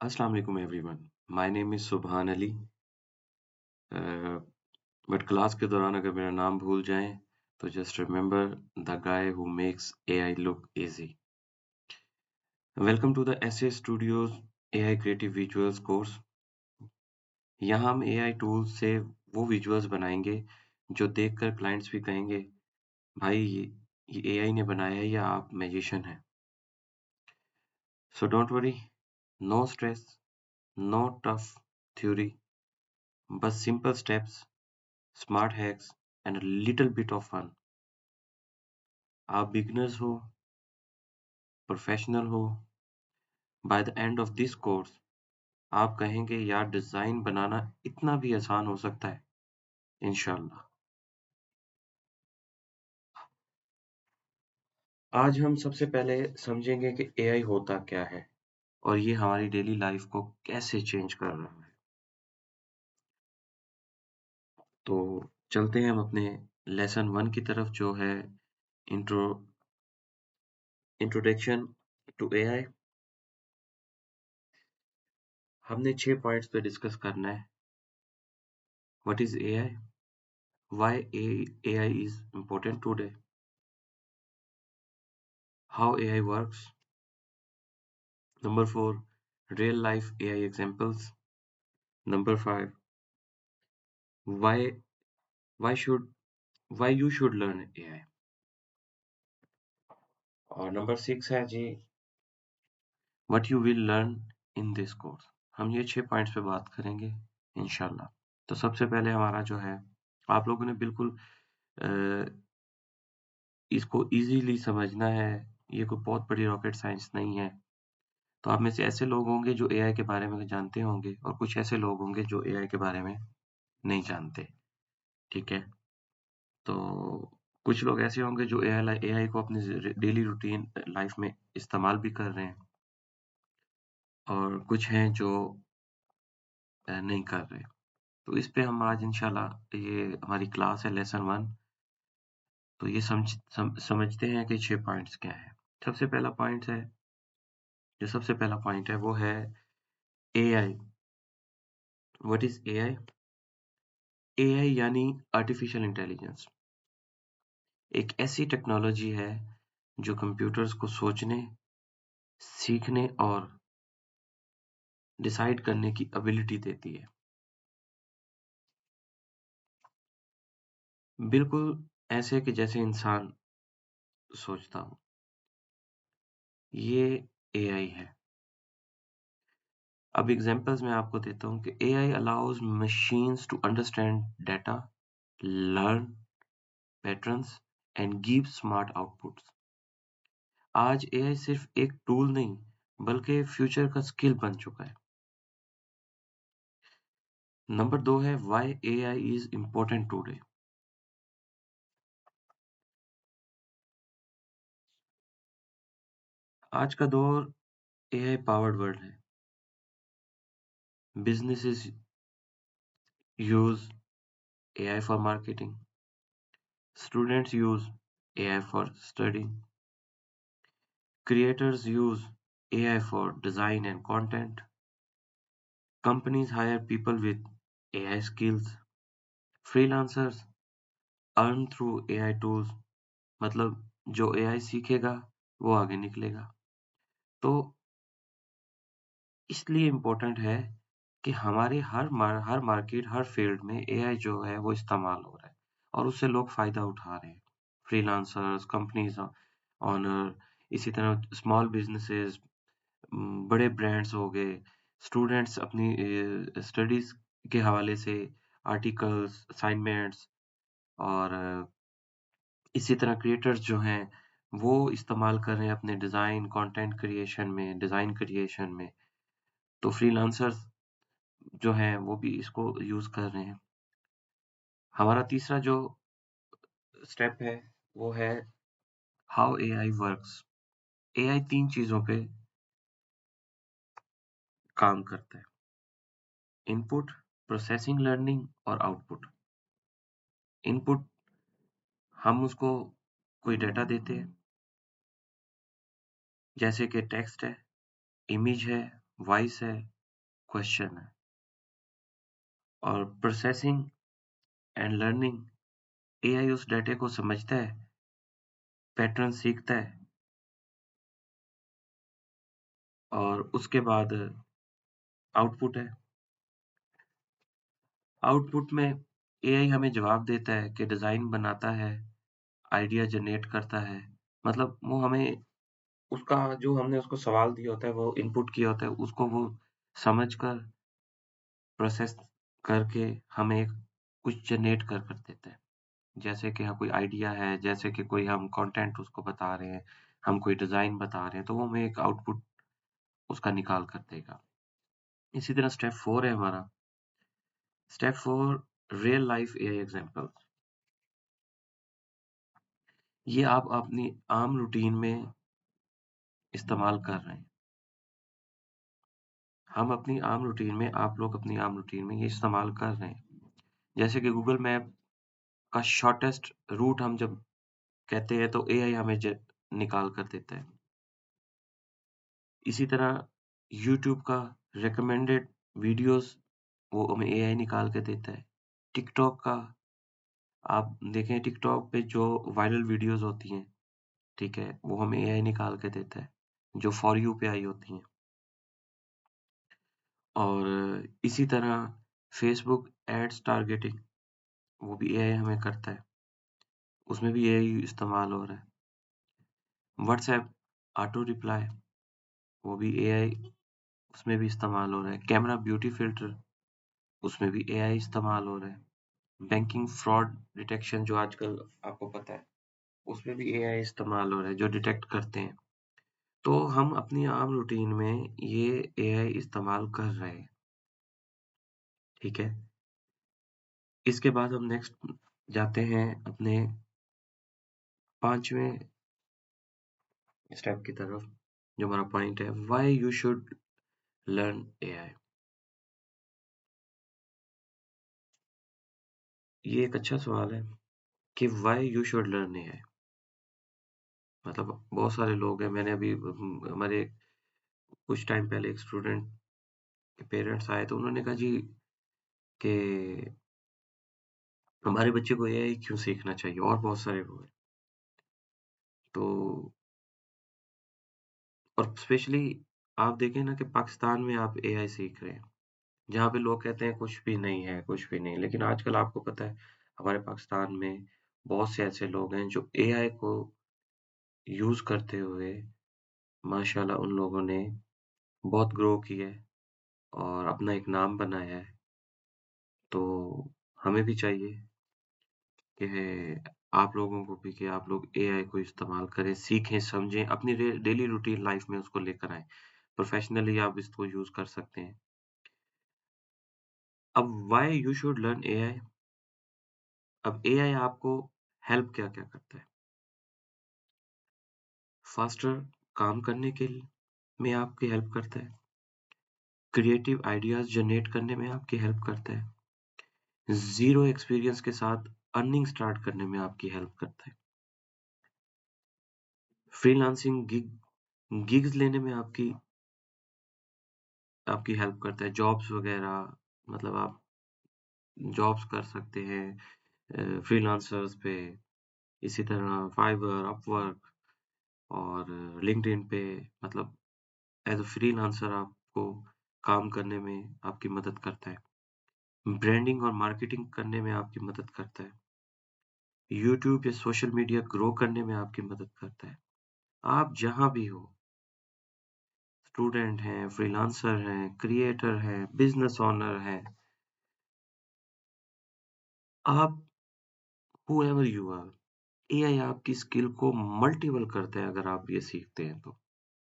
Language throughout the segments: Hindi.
Assalamu alaikum everyone. My name is Subhan Ali. But class के दौरान अगर मेरा नाम भूल जाएं तो just remember the guy who makes AI look easy. Welcome to the SA Studios AI creative visuals course. यहाँ हम एआई टूल्स से वो विजुअल्स बनाएंगे जो देखकर क्लाइंट्स भी कहेंगे भाई ये एआई ने बनाया है या आप मैजिशियन हैं. So don't worry, no stress, no tough theory, बस simple steps, smart hacks and a little bit of fun. आप बिगिनर्स हो, प्रोफेशनल हो, by the end of this course आप कहेंगे यार डिजाइन बनाना इतना भी आसान हो सकता है. इंशाल्लाह. आज हम सबसे पहले समझेंगे कि एआई होता क्या है और ये हमारी डेली लाइफ को कैसे चेंज कर रहा है. तो चलते हैं हम अपने लेसन 1 की तरफ जो है इंट्रो इंट्रोडक्शन टू एआई. हमने 6 पॉइंट्स पे डिस्कस करना है. What is AI, why AI is important today, how AI works. Number 4, real life AI examples. Number 5, why why should why you should learn AI. और नंबर 6 है जी what you will learn in this course. हम ये 6 पॉइंट्स पे बात करेंगे इंशाल्लाह. तो सबसे पहले हमारा जो है आप लोगों ने बिल्कुल अ, इसको इजीली समझना है. ये कोई बहुत बड़ी रॉकेट साइंस नहीं है. तो आप में से ऐसे लोग होंगे जो एआई के बारे में जानते होंगे और कुछ ऐसे लोग होंगे जो एआई के बारे में नहीं जानते. ठीक है. तो कुछ लोग ऐसे होंगे जो एआई को अपनी डेली रूटीन लाइफ में इस्तेमाल भी कर रहे हैं और कुछ हैं जो नहीं कर रहे. तो इस पे हम आज इंशाल्लाह ये हमारी क्लास है लेसन 1. तो ये समझते हैं कि 6 पॉइंट्स क्या है. सबसे पहला पॉइंट है जो सबसे पहला पॉइंट है वो है AI. What is AI? AI यानी आर्टिफिशियल इंटेलिजेंस एक ऐसी टेक्नोलॉजी है जो कंप्यूटर्स को सोचने, सीखने और डिसाइड करने की एबिलिटी देती है. बिल्कुल ऐसे कि जैसे इंसान सोचता हो. ये एआई है. अब एग्जांपल्स मैं आपको देता हूँ कि AI allows machines to understand data, learn patterns and give smart outputs. आज एआई सिर्फ एक टूल नहीं बल्कि फ्यूचर का स्किल बन चुका है. नंबर 2 है why AI is important today. आज का दौर एआई पावर्ड वर्ल्ड है. Businesses use AI for marketing. Students use AI for studying. Creators use AI for design and content. Companies hire people with AI skills. Freelancers earn through AI tools. मतलब जो AI सीखेगा वो आगे निकलेगा. तो इसलिए इम्पोर्टेंट है कि हमारे हर मार्केट, हर फील्ड में एआई जो है वो इस्तेमाल हो रहा है और उससे लोग फ़ायदा उठा रहे हैं. फ्रीलांसर्स, कंपनीज़ ओनर, इसी तरह स्मॉल बिज़नेसेस, बड़े ब्रांड्स हो गए, स्टूडेंट्स अपनी स्टडीज़ के हवाले से आर्टिकल्स, असाइनमेंट्स और इसी तरह क्रिएटर्स जो हैं, वो इस्तेमाल कर रहे हैं अपने डिज़ाइन क्रिएशन में. तो फ्रीलांसर्स जो हैं वो भी इसको यूज़ कर रहे हैं. हमारा तीसरा जो स्टेप है वो है हाउ एआई वर्क्स. एआई 3 चीज़ों पे काम करता है. इनपुट, प्रोसेसिंग लर्निंग और आउटपुट. इनपुट हम उसको कोई डेटा देते हैं जैसे कि टेक्स्ट है, इमेज है, वॉइस है, क्वेश्चन है। और प्रोसेसिंग एंड लर्निंग, एआई उस डाटे को समझता है, पैटर्न सीखता है और उसके बाद आउटपुट है। आउटपुट में एआई हमें जवाब देता है कि डिज़ाइन बनाता है, आइडिया जनरेट करता है। मतलब वो हमें उसका जो हमने उसको सवाल दिया होता है, वो इनपुट किया होता है, उसको वो समझकर प्रोसेस करके हमें कुछ जनरेट कर देता है। जैसे कि हाँ, कोई आइडिया है, जैसे कि कोई हम कंटेंट उसको बता रहे हैं, हम कोई डिज़ाइन बता रहे हैं, तो वो हमें एक आउटपुट उसका निकाल कर देगा। इसी तरह स्टेप 4 है हमारा। Step 4, real life AI examples. ये आप अपनी आम रूटीन में इस्तेमाल कर रहे हैं। हम अपनी आम रूटीन में आप लोग अपनी आम रूटीन में ये इस्तेमाल कर रहे हैं। जैसे कि गूगल मैप का शॉर्टेस्ट रूट हम जब कहते हैं तो एआई हमें निकाल कर देता है। इसी तरह यूट्यूब का रिकमेंडेड वीडियोस वो हमें एआई निकाल के देता है। टिकटॉक का आप देखें, टिकटॉक पे जो वायरल वीडियोस होती हैं, ठीक है, वो हमें एआई निकाल के देता है, जो फॉर यू पे आई होती हैं। और इसी तरह फेसबुक एड्स टारगेटिंग, वो भी एआई हमें करता है, उसमें भी एआई इस्तेमाल हो रहा है। व्हाट्सएप ऑटो रिप्लाई, वो भी एआई उसमें भी इस्तेमाल हो रहा है। कैमरा ब्यूटी फ़िल्टर, उसमें भी एआई इस्तेमाल हो रहा है। बैंकिंग फ्रॉड डिटेक्शन जो आजकल आपको पता है, उसमें भी एआई इस्तेमाल हो रहा है, जो डिटेक्ट करते हैं। तो हम अपनी आम रूटीन में ये एआई इस्तेमाल कर रहे हैं, ठीक है? इसके बाद हम नेक्स्ट जाते हैं अपने 5वें स्टेप की तरफ, जो हमारा पॉइंट है, why you should learn AI. ये एक अच्छा सवाल है कि why you should learn AI. मतलब बहुत सारे लोग हैं, मैंने अभी हमारे कुछ टाइम पहले एक स्टूडेंट के पेरेंट्स आए तो उन्होंने कहा जी कि हमारे बच्चे को एआई क्यों सीखना चाहिए, और बहुत सारे लोग हैं। तो और स्पेशली आप देखें ना कि पाकिस्तान में आप एआई सीख रहे हैं, जहाँ पे लोग कहते हैं कुछ भी नहीं है, कुछ भी नहीं। लेकिन आजकल आपको पता है हमारे पाकिस्तान में बहुत से ऐसे लोग हैं जो एआई को यूज़ करते हुए माशाल्लाह उन लोगों ने बहुत ग्रो किया है और अपना एक नाम बनाया है। तो हमें भी चाहिए कि आप लोगों को भी कि आप लोग एआई को इस्तेमाल करें, सीखें, समझें, अपनी डेली रूटीन लाइफ में उसको लेकर आएँ। प्रोफेशनली आप इसको यूज़ कर सकते हैं। अब why you should learn AI. अब एआई आपको हेल्प क्या-क्या करता है? फास्टर काम करने के में आपकी हेल्प करता है, क्रिएटिव आइडियाज़ जनरेट करने में आपकी हेल्प करता है, ज़ीरो एक्सपीरियंस के साथ अर्निंग स्टार्ट करने में आपकी हेल्प करता है, फ्रीलांसिंग गिग्स लेने में आपकी आपकी हेल्प करता है, जॉब्स वगैरह, मतलब आप जॉब्स कर सकते हैं फ्रीलांसर्स पे। इसी तरह फाइवर, अपवर्क और लिंक्डइन पे, मतलब एज़ अ फ्रीलांसर आपको काम करने में आपकी मदद करता है। ब्रांडिंग और मार्केटिंग करने में आपकी मदद करता है। यूट्यूब या सोशल मीडिया ग्रो करने में आपकी मदद करता है। आप जहाँ भी हो, स्टूडेंट हैं, फ्रीलांसर हैं, क्रिएटर हैं, बिज़नेस ओनर हैं, आप हूएवर यू आर, एआई आपकी स्किल को मल्टीपल करता है अगर आप ये सीखते हैं तो।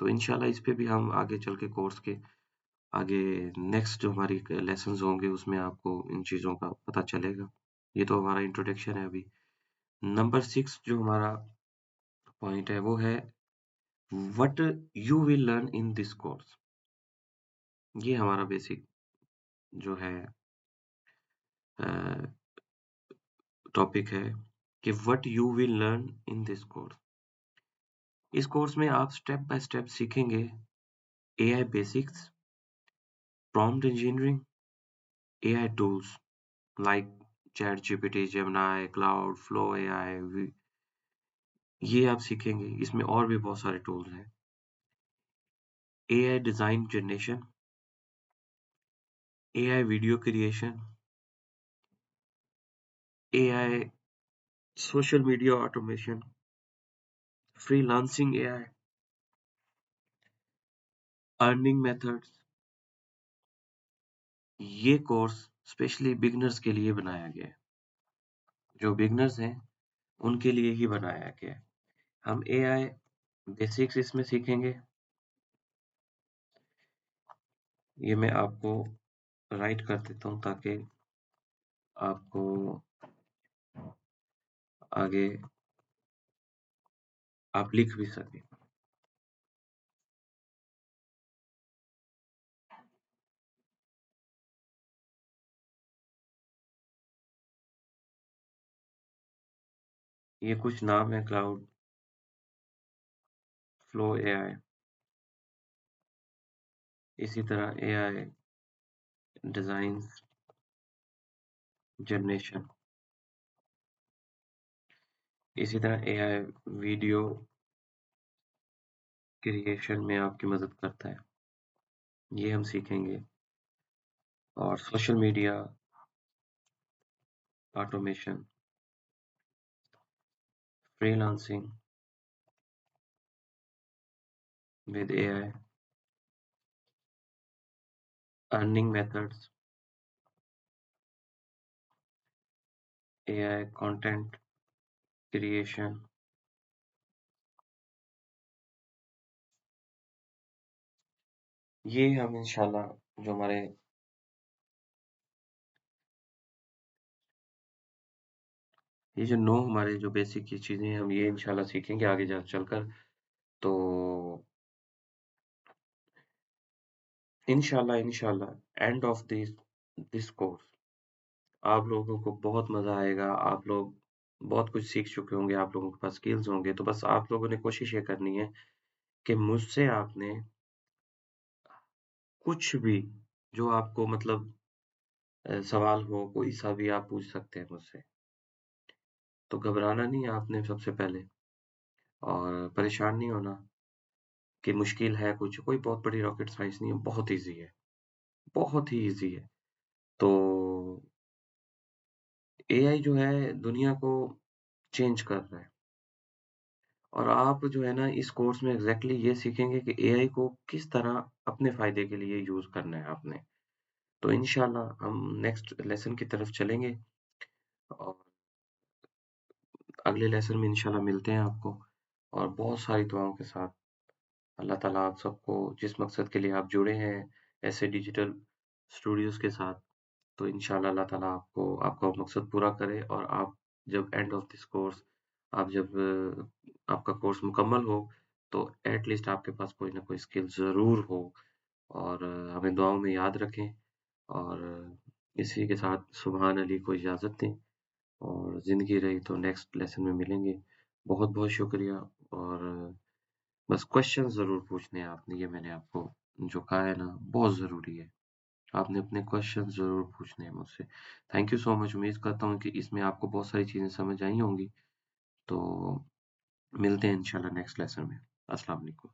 तो इंशाल्लाह इस पे भी हम आगे चल के कोर्स के आगे नेक्स्ट जो हमारी लेसन्स होंगे उसमें आपको इन चीज़ों का पता चलेगा। ये तो हमारा इंट्रोडक्शन है अभी। नंबर 6 जो हमारा पॉइंट है वो है what you will learn in this course. ये हमारा बेसिक जो है अ, टॉपिक है कि what you will learn in this course. इस कोर्स में आप स्टेप बाय स्टेप सीखेंगे AI basics, prompt engineering, AI tools like ChatGPT, Gemini, Cloud, Flow AI, ये आप सीखेंगे। इसमें और भी बहुत सारे टूल्स हैं। AI design generation, AI video creation, AI social media automation, freelancing AI, earning methods. ये कोर्स स्पेशली बिगिनर्स के लिए बनाया गया है। जो बिगिनर्स हैं उनके लिए ही बनाया गया है। हम AI बेसिक्स इसमें सीखेंगे। ये मैं आपको राइट कर देता हूँ ताकि आपको आगे आप लिख भी सकें। ये कुछ नाम है क्लाउड, फ्लो AI, इसी तरह AI डिजाइन जनरेशन, इसी तरह AI वीडियो क्रिएशन में आपकी मदद करता है। ये हम सीखेंगे। और social media automation, freelancing with AI, earning methods, AI content creation. ये हम इंशाल्लाह जो हमारे ये जो 9 हमारे जो बेसिक की चीज़ें हैं हम ये इंशाल्लाह सीखेंगे आगे जा चलकर। तो इंशाल्लाह एंड ऑफ दिस कोर्स आप लोगों को बहुत मज़ा आएगा। आप लोग बहुत कुछ सीख चुके होंगे, आप लोगों के पास स्किल्स होंगे। तो बस आप लोगों ने कोशिश ये करनी है कि मुझसे आपने कुछ भी जो आपको मतलब सवाल हो, कोई सा भी आप पूछ सकते हैं मुझसे। तो घबराना नहीं है आपने सबसे पहले और परेशान नहीं होना कि मुश्किल है कुछ, कोई बहुत बड़ी रॉकेट साइंस नहीं है, बहुत ईज़ी है, बहुत ही ईज़ी है। तो एआई जो है दुनिया को चेंज कर रहा है और आप जो है ना इस कोर्स में एग्ज़ैक्टली ये सीखेंगे कि एआई को किस तरह अपने फ़ायदे के लिए यूज़ करना है आपने। तो इंशाल्लाह हम नेक्स्ट लेसन की तरफ चलेंगे और अगले लेसन में इंशाल्लाह मिलते हैं आपको और बहुत सारी दुआओं के साथ। अल्लाह ताला आप सबको जिस मकसद के लिए आप जुड़े हैं ऐसे डिजिटल स्टूडियोज़ के साथ, तो इंशाल्लाह अल्लाह ताला आपको आपका मकसद पूरा करे और आप जब एंड ऑफ दिस कोर्स आप जब आपका कोर्स मुकम्मल हो, तो एट लीस्ट आपके पास कोई ना कोई स्किल ज़रूर हो और हमें दुआओं में याद रखें और इसी के साथ सुबहान अली को इजाज़त दें और ज़िंदगी रही तो नेक्स्ट लेसन में मिलेंगे। बहुत-बहुत शुक्रिया और बस क्वेश्चन ज़रूर पूछने हैं आपने, ये मैंने आपको जो कहा है ना बहुत ज़रूरी है। आपने अपने क्वेश्चन ज़रूर पूछने हैं मुझसे। Thank you so much. उम्मीद करता हूँ कि इसमें आपको बहुत सारी चीज़ें समझ आई होंगी। तो मिलते हैं इंशाल्लाह नेक्स्ट लेसन में। अस्सलाम वालेकुम।